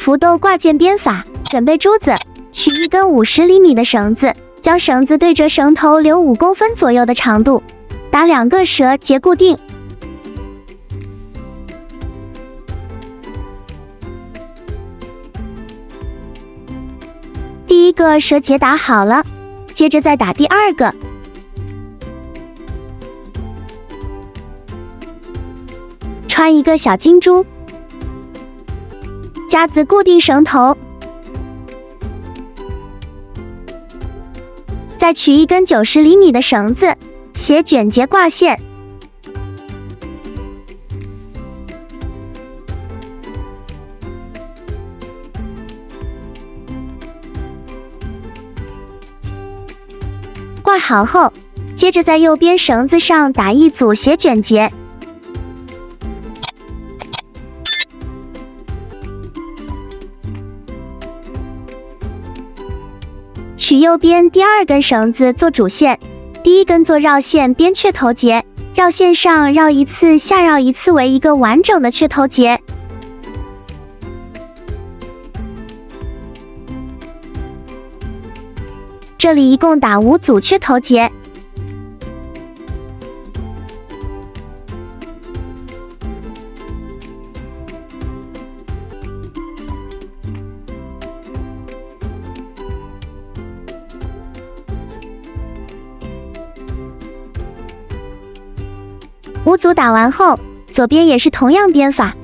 浮豆挂件编法：准备珠子，取一根50厘米的绳子，将绳子对着绳头留5公分左右的长度，打2个折结固定。第一个折结打好了，接着再打第二个。穿一个小金珠，夹子固定绳头，再取一根90厘米的绳子，斜卷结挂线。挂好后，接着在右边绳子上打一组斜卷结。取右边第2根绳子做主线，第1根做绕线编雀头结，绕线上绕一次，下绕一次为一个完整的雀头结。这里一共打5组雀头结。5组打完后，左边也是同样编法，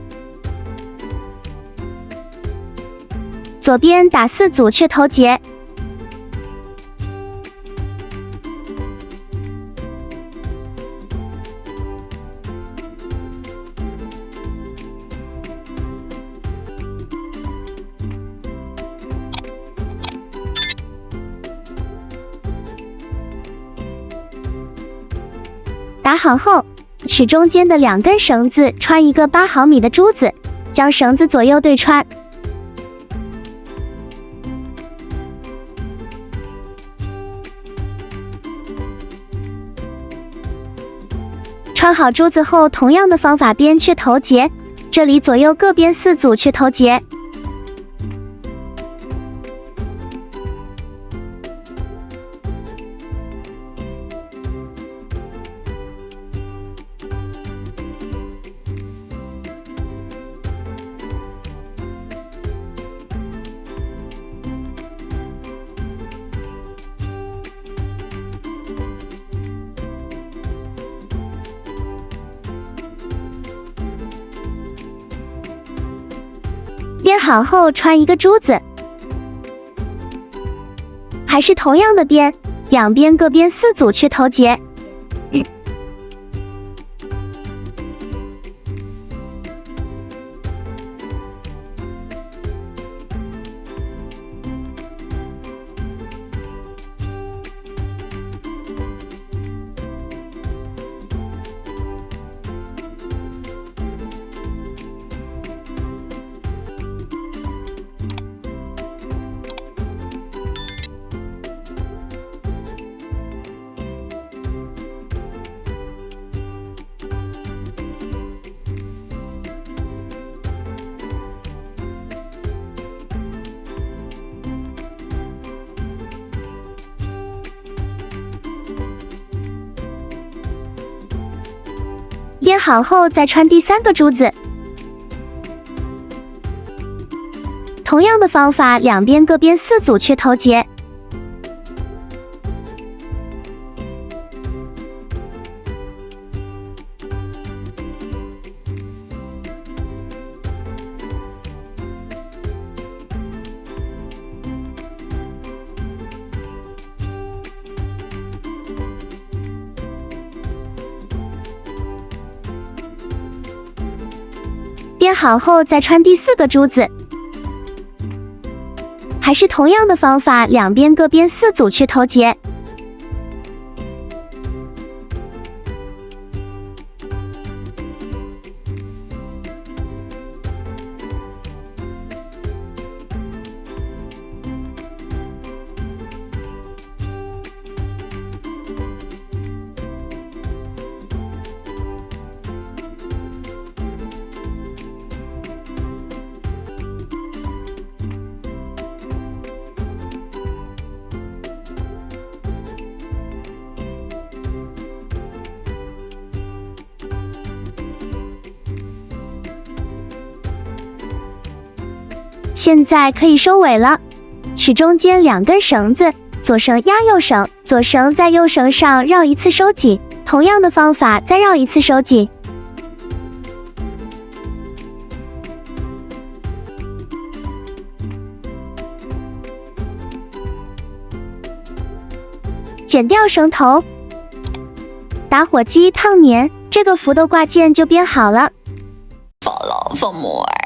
左边打4组雀头结，打好后，取中间的2根绳子，穿一个8毫米的珠子，将绳子左右对穿。穿好珠子后，同样的方法编雀头结，这里左右各编4组雀头结。编好后穿一个珠子，还是同样的编，两边各编4组雀头结。编好后再穿第3个珠子，同样的方法，两边各编4组雀头结。编好后再穿第4个珠子，还是同样的方法，两边各编4组雀头结。现在可以收尾了，取中间2根绳子，左绳压右绳，左绳在右绳上绕一次收紧，同样的方法再绕一次收紧。剪掉绳头，打火机烫粘，这个浮豆挂件就编好了。For more.